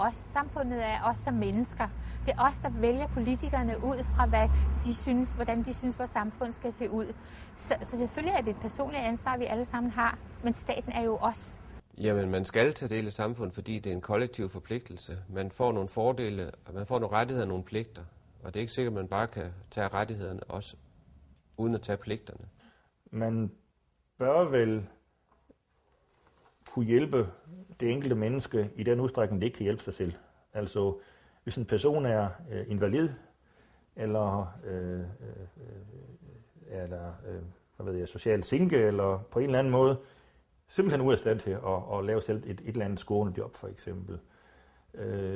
os. Samfundet er os som mennesker. Det er os, der vælger politikerne ud fra, hvordan de synes, vores samfund skal se ud. Så selvfølgelig er det et personligt ansvar, vi alle sammen har, men staten er jo os. Jamen, man skal tage del i samfundet, fordi det er en kollektiv forpligtelse. Man får nogle fordele, og man får nogle rettigheder og nogle pligter. Og det er ikke sikkert, at man bare kan tage rettighederne også, uden at tage pligterne. Man bør vel kunne hjælpe det enkelte menneske i den udstrækning, det ikke kan hjælpe sig selv. Altså, hvis en person er invalid, eller socialt sinke, eller på en eller anden måde, simpelthen ude af stand til at lave selv et eller andet skånende job, for eksempel,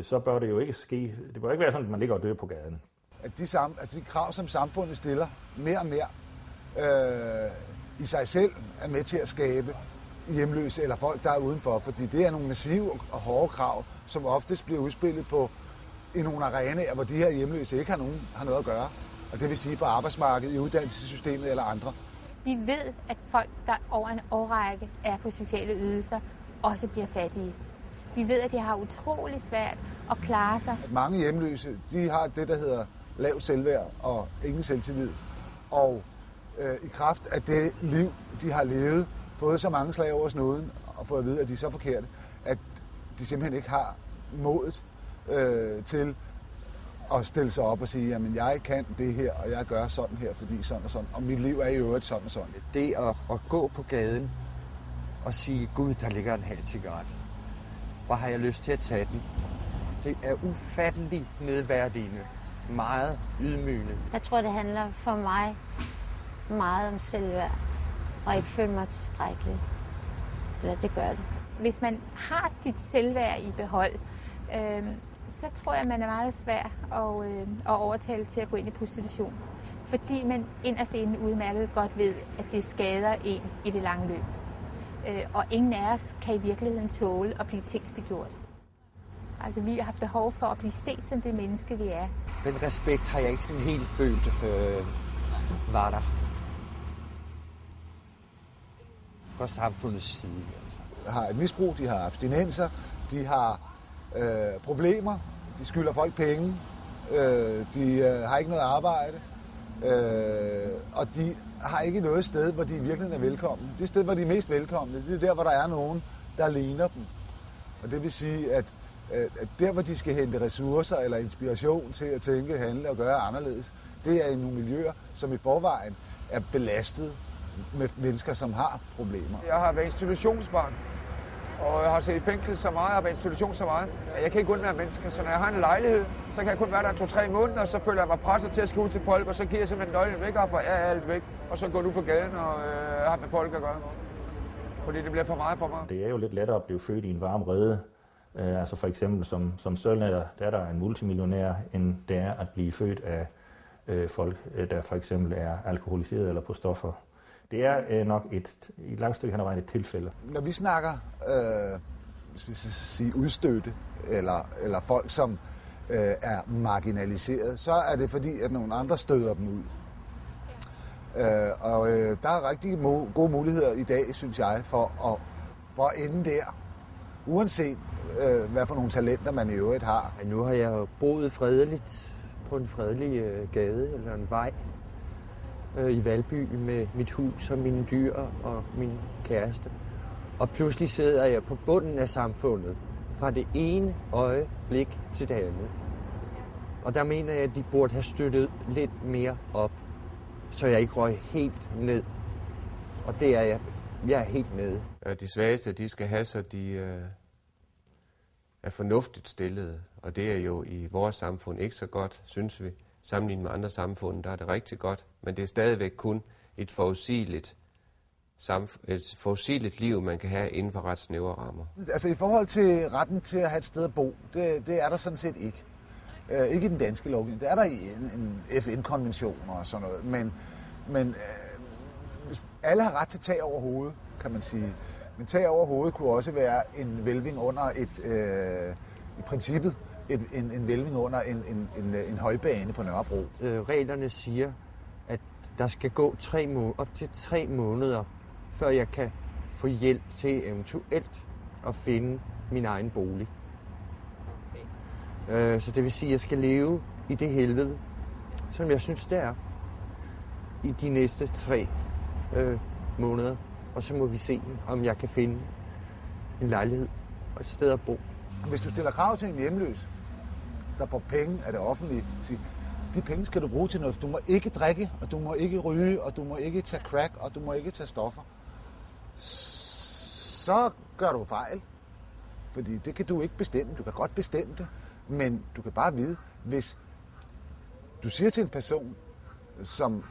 så bør det jo ikke ske. Det bør ikke være sådan, at man ligger og dør på gaden. At de krav, som samfundet stiller mere og mere, i sig selv er med til at skabe hjemløse eller folk, der er udenfor. Fordi det er nogle massive og hårde krav, som oftest bliver udspillet i nogle arenaer, hvor de her hjemløse ikke har noget at gøre. Og det vil sige på arbejdsmarkedet, i uddannelsessystemet eller andre. Vi ved, at folk, der over en årrække er på sociale ydelser, også bliver fattige. Vi ved, at de har utrolig svært at klare sig. Mange hjemløse, de har det, der hedder lav selvværd og ingen selvtillid. Og i kraft af det liv, de har levet, fået så mange slag over snuden og fået at vide, at de er så forkerte, at de simpelthen ikke har modet til at stille sig op og sige, jamen jeg kan det her, og jeg gør sådan her, fordi sådan og sådan, og mit liv er i øvrigt sådan og sådan. Det at gå på gaden og sige, Gud, der ligger en halv cigaret. Hvor har jeg lyst til at tage den? Det er ufatteligt nedværdigende. Meget ydmygende. Jeg tror, det handler for mig meget om selvværd, og ikke føle mig tilstrækkelig. Ja, det gør det. Hvis man har sit selvværd i behold, så tror jeg, man er meget svær at overtale til at gå ind i prostitution. Fordi man inderst inde udmærket godt ved, at det skader en i det lange løb. Og ingen af os kan i virkeligheden tåle at blive tingsliggjort. Altså, vi har behov for at blive set som det menneske, vi er. Den respekt har jeg ikke sådan helt følt var der. Fra samfundets side. Altså. De har et misbrug, de har abstinenser, de har problemer, de skylder folk penge, de har ikke noget arbejde, og de har ikke noget sted, hvor de i virkeligheden er velkomne. Det sted, hvor de er mest velkomne, det er der, hvor der er nogen, der ligner dem. Og det vil sige, at der, hvor de skal hente ressourcer eller inspiration til at tænke, handle og gøre anderledes, det er i nogle miljøer, som i forvejen er belastet med mennesker, som har problemer. Jeg har været institutionsbarn, og jeg har set i fængsel så meget, jeg har været institution så meget. Jeg kan ikke undvære mennesker, så når jeg har en lejlighed, så kan jeg kun være der 2-3 måneder, og så føler jeg mig presset til at skal ud til folk, og så giver jeg simpelthen nøglen væk, og er alt væk, og så går du på gaden og har med folk at gøre. Fordi det bliver for meget for mig. Det er jo lidt lettere at blive født i en varm rede. Altså for eksempel som Sølner, der er der en multimillionær, end det er at blive født af folk, der for eksempel er alkoholiseret eller på stoffer. Det er nok i et langt stykke hen ad vejen et tilfælde. Når vi snakker udstødte, eller folk, som er marginaliseret, så er det fordi, at nogle andre støder dem ud. Der er rigtig gode muligheder i dag, synes jeg, for at ende der, uanset hvad for nogle talenter man i øvrigt har. Nu har jeg boet fredeligt på en fredelig gade eller en vej i Valby med mit hus og mine dyr og min kæreste. Og pludselig sidder jeg på bunden af samfundet fra det ene øjeblik til det andet. Og der mener jeg, at de burde have støttet lidt mere op, så jeg ikke røg helt ned. Og det er jeg. Jeg er helt nede. De svageste, de skal have, så de er fornuftigt stillede. Og det er jo i vores samfund ikke så godt, synes vi. Sammenlignet med andre samfund, der er det rigtig godt. Men det er stadigvæk kun et forudsigeligt liv, man kan have inden for ret snævre rammer. Altså i forhold til retten til at have et sted at bo, det er der sådan set ikke. Ikke i den danske lovgivning. Det er der i en FN-konvention og sådan noget. Men alle har ret til tag over hovedet, kan man sige. Men tag over hovedet kunne også være en hvælving under i princippet, en hvælving under en højbane på Nørrebro. Reglerne siger, at der skal gå op til 3 måneder, før jeg kan få hjælp til eventuelt at finde min egen bolig. Så det vil sige, at jeg skal leve i det helvede, som jeg synes, det er, i de næste 3 måneder. Og så må vi se, om jeg kan finde en lejlighed og et sted at bo. Hvis du stiller krav til en hjemløs, der får penge af det offentlige, de penge skal du bruge til noget. Du må ikke drikke, og du må ikke ryge, og du må ikke tage crack, og du må ikke tage stoffer. Så gør du fejl. Fordi det kan du ikke bestemme. Du kan godt bestemme det, men du kan bare vide, hvis du siger til en person, som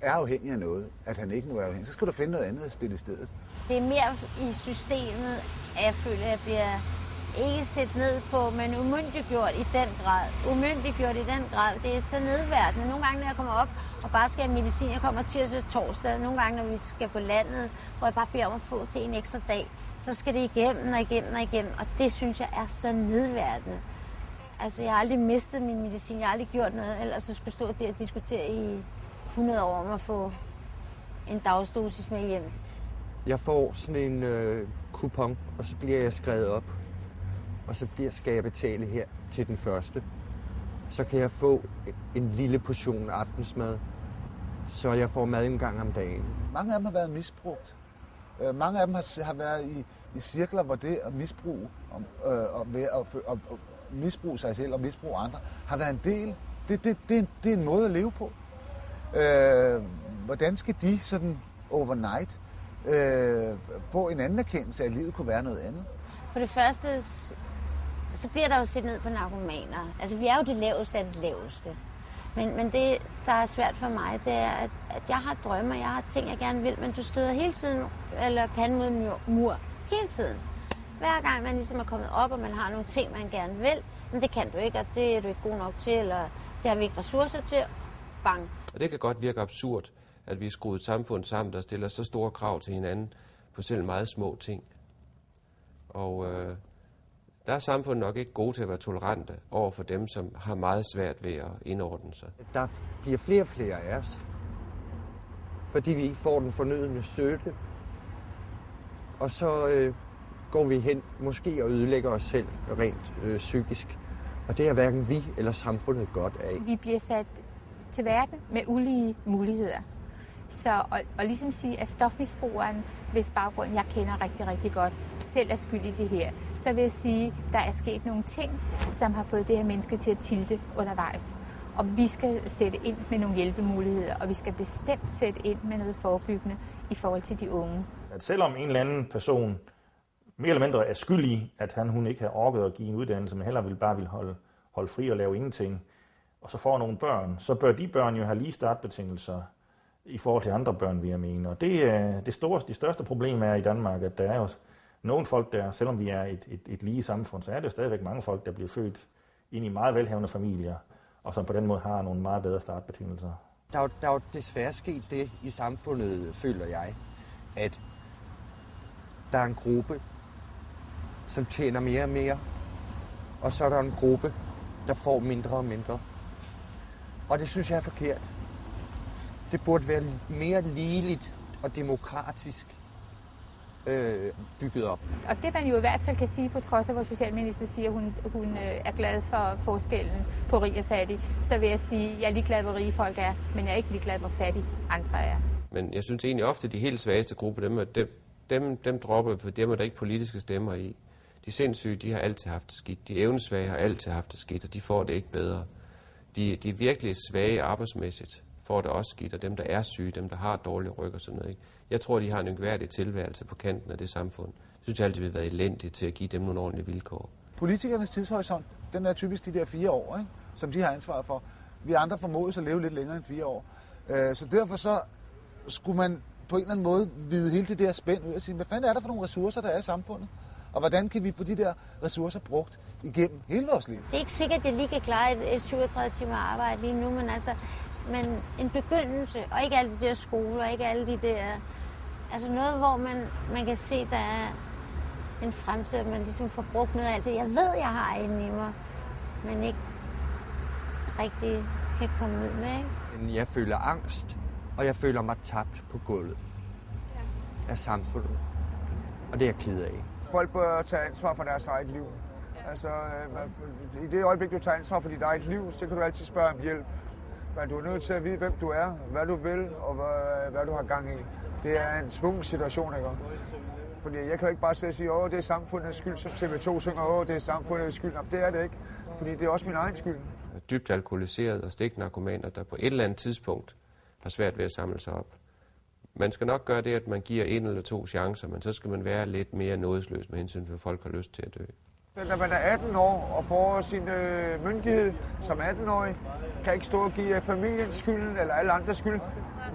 er afhængig af noget, at han ikke må være afhængig, så skal du finde noget andet at stille i stedet. Det er mere i systemet, at jeg føler, at jeg bliver ikke set ned på, men umyndiggjort i den grad. Umyndiggjort i den grad. Det er så nedværende. Nogle gange, når jeg kommer op og bare skal have medicin, jeg kommer tirsdag og torsdag. Nogle gange, når vi skal på landet, hvor jeg bare beder om at få til en ekstra dag, så skal det igennem og igennem og igennem. Og det synes jeg er så nedværende. Altså, jeg har aldrig mistet min medicin. Jeg har aldrig gjort noget, ellers så skulle stå der og diskutere i 100 år om at få en dagsdosis med hjem. Jeg får sådan en kupon, og så bliver jeg skrevet op. Og så skal jeg betale her til den første. Så kan jeg få en lille portion aftensmad, så jeg får mad en gang om dagen. Mange af dem har været misbrugt. Mange af dem har været i cirkler, hvor det at misbruge og misbruge sig selv og misbruge andre har været en del. Det er en måde at leve på. Hvordan skal de sådan overnight få en anden erkendelse af, at livet kunne være noget andet? For det første, så bliver der jo set ned på narkomaner. Altså, vi er jo det laveste af det laveste. Men det, der er svært for mig, det er, at jeg har drømme, jeg har ting, jeg gerne vil, men du støder hele tiden, eller panden mod en mur, hele tiden. Hver gang man ligesom er kommet op, og man har nogle ting, man gerne vil, men det kan du ikke, og det er du ikke god nok til, eller det har vi ikke ressourcer til. Bang. Og det kan godt virke absurd, at vi er skruet et samfund sammen, der stiller så store krav til hinanden på selv meget små ting. Og der er samfundet nok ikke gode til at være tolerante over for dem, som har meget svært ved at indordne sig. Der bliver flere og flere af os, fordi vi ikke får den fornødne støtte. Og så går vi hen måske og ødelægger os selv rent psykisk. Og det er hverken vi eller samfundet godt af. Vi bliver sat til verden med ulige muligheder. Så og ligesom sige, at stofmisbrugeren, hvis baggrund jeg kender rigtig, rigtig godt, selv er skyld i det her, så vil jeg sige, at der er sket nogle ting, som har fået det her menneske til at tilte undervejs. Og vi skal sætte ind med nogle hjælpemuligheder, og vi skal bestemt sætte ind med noget forebyggende i forhold til de unge. At selvom en eller anden person mere eller mindre er skyld i, at hun ikke har orket at give en uddannelse, men heller bare vil holde fri og lave ingenting, og så får nogle børn, så bør de børn jo have lige startbetingelser i forhold til andre børn, vil jeg mene. Og det største problem er i Danmark, at der er jo nogle folk, der, selvom vi er et lige samfund, så er det jo stadigvæk mange folk, der bliver født ind i meget velhavende familier, og som på den måde har nogle meget bedre startbetingelser. Der er jo desværre sket det i samfundet, føler jeg, at der er en gruppe, som tjener mere og mere, og så er der en gruppe, der får mindre og mindre. Og det synes jeg er forkert. Det burde være mere ligeligt og demokratisk bygget op. Og det man jo i hvert fald kan sige, på trods af hvor socialminister siger, hun er glad for forskellen på rig og fattig, så vil jeg sige, at jeg er ligeglad, hvor rige folk er, men jeg er ikke ligeglad, hvor fattige andre er. Men jeg synes egentlig ofte, at de helt svageste grupper, dem dropper, for dem er der ikke politiske stemmer i. De sindssyge, de har altid haft det skidt. De evnesvage har altid haft det skidt, og de får det ikke bedre. De virkelig svage arbejdsmæssigt får det også skidt, og dem, der er syge, dem, der har dårlige ryg og sådan noget. Ikke? Jeg tror, de har en uværdig tilværelse på kanten af det samfund. Jeg synes altid, vi har været elendige til at give dem nogle ordentlige vilkår. Politikernes tidshorisont, den er typisk de der 4 år, ikke? Som de har ansvar for. Vi andre formodes at leve lidt længere end 4 år. Så derfor så skulle man på en eller anden måde vide hele det der spænd ud og sige, hvad fanden er der for nogle ressourcer, der er i samfundet? Og hvordan kan vi få de der ressourcer brugt igennem hele vores liv? Det er ikke sikkert, at jeg lige kan klare et 37 timer arbejde lige nu, men en begyndelse, og ikke alle de der skoler, ikke alle de der... Altså noget, hvor man kan se, der er en fremtid, at man ligesom får brugt noget af alt det, jeg ved, jeg har inde i mig, men ikke rigtig kan komme ud med, ikke? Jeg føler angst, og jeg føler mig tabt på gulvet af samfundet. Og det er jeg ked af. Folk bør tage ansvar for deres eget liv. Altså, i det øjeblik, du tager ansvar for dit eget liv, så kan du altid spørge om hjælp. Men du er nødt til at vide, hvem du er, hvad du vil, og hvad du har gang i. Det er en tvungen situation, ikke? Fordi jeg kan jo ikke bare sidde og sige, det er samfundets skyld, som TV2 synger, det er samfundets skyld. Jamen, det er det ikke, fordi det er også min egen skyld. Dybt alkoholiserede og stiknarkomaner, der på et eller andet tidspunkt har svært ved at samle sig op. Man skal nok gøre det, at man giver 1 eller 2 chancer, men så skal man være lidt mere nådesløs med hensyn til, at folk har lyst til at dø. Når man er 18 år og får sin myndighed som 18-årig, kan ikke stå og give familiens skyld eller alle andres skyld.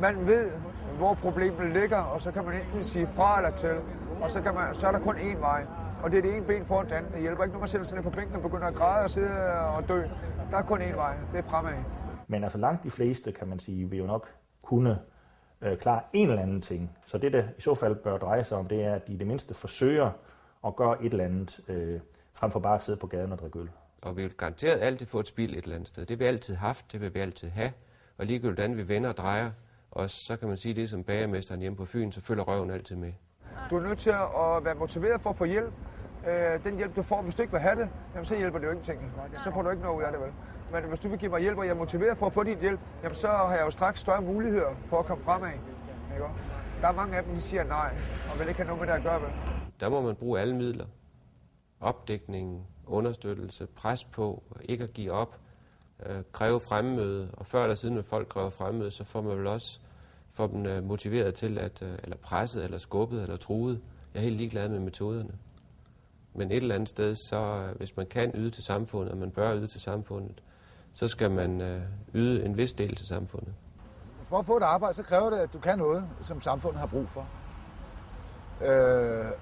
Man ved, hvor problemet ligger, og så kan man enten sige fra eller til, og så er der kun én vej. Og det er det ene ben foran den. Det hjælper ikke, når man sætter sig ned på bænken og begynder at græde og sidde og dø. Der er kun én vej. Det er fremad. Men altså langt de fleste, kan man sige, vil jo nok kunne klare en eller anden ting. Så det, der i så fald bør dreje sig om, det er, at de i det mindste forsøger at gøre et eller andet, frem for bare at sidde på gaden og drikke øl. Og vi vil garanteret altid få et spil et eller andet sted. Det har vi altid haft, det vil vi altid have. Og ligegyldigt hvordan vi vender og drejer, og så kan man sige det som bagermesteren hjemme på Fyn, så følger røven altid med. Du er nødt til at være motiveret for at få hjælp. Den hjælp, du får, hvis du ikke vil have det, jamen, så hjælper det jo ingenting. Så får du ikke noget ud af det, vel? Men hvis du vil give mig hjælp, og jeg er motiveret for at få dit hjælp, jamen, så har jeg jo straks større muligheder for at komme fremad. Ikke? Der er mange af dem, der siger nej, og vil ikke have noget med det at gøre, vel? Der må man bruge alle midler. Opdækning, understøttelse, pres på, ikke at give op, kræve fremmøde, og før eller siden, når folk kræver fremmøde, så får man vel også få dem motiveret til, eller presset, eller skubbet, eller truet. Jeg er helt ligeglad med metoderne. Men et eller andet sted, så hvis man kan yde til samfundet, og man bør yde til samfundet, så skal man yde en vis del til samfundet. For at få et arbejde, så kræver det, at du kan noget, som samfundet har brug for.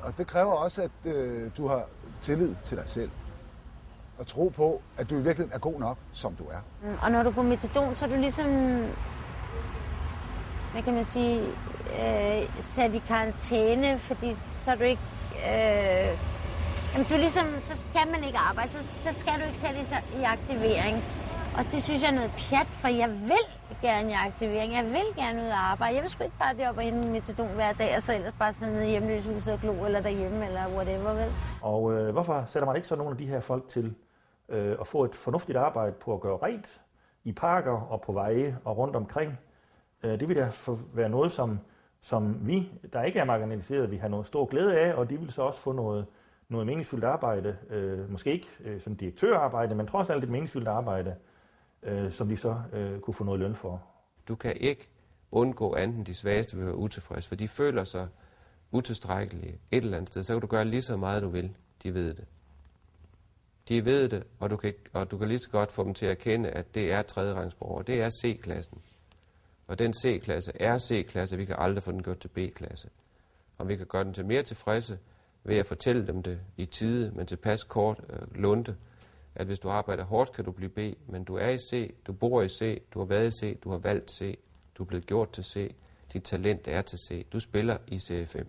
Og det kræver også, at du har tillid til dig selv. Og tro på, at du i virkeligheden er god nok, som du er. Og når du er på metadon, så er du ligesom, hvad kan man sige, sat i karantæne, fordi så er du ikke... Jamen, du ligesom, så skal man ikke arbejde, så skal du ikke sætte i aktivering. Og det synes jeg er noget pjat, for jeg vil gerne i aktivering. Jeg vil gerne ud og arbejde. Jeg vil sgu ikke bare deroppe og hente metadon hver dag, og så ellers bare sidde nede i hjemløshuset og glo, eller derhjemme, eller whatever, vel? Og hvorfor sætter man ikke så nogle af de her folk til at få et fornuftigt arbejde på at gøre rent i parker og på veje og rundt omkring? Det vil da være noget, som vi, der ikke er marginaliseret, vi har noget stor glæde af, og de vil så også få noget meningsfyldt arbejde, måske ikke som direktørarbejde, men trods alt et meningsfyldt arbejde, som de så kunne få noget løn for. Du kan ikke undgå anden de svageste ved at være utilfredse, for de føler sig utilstrækkelige et eller andet sted. Så kan du gøre lige så meget, du vil. De ved det. De ved det, og du kan lige så godt få dem til at erkende, at det er tredjerangsborgere. Det er C-klassen. Og den C-klasse er C-klasse, vi kan aldrig få den gjort til B-klasse. Og vi kan gøre den til mere tilfredse ved at fortælle dem det i tide, men tilpas kort lunte, at hvis du arbejder hårdt, kan du blive B, men du er i C, du bor i C, du har været i C, du har valgt C, du er blevet gjort til C, dit talent er til C, du spiller i CFM.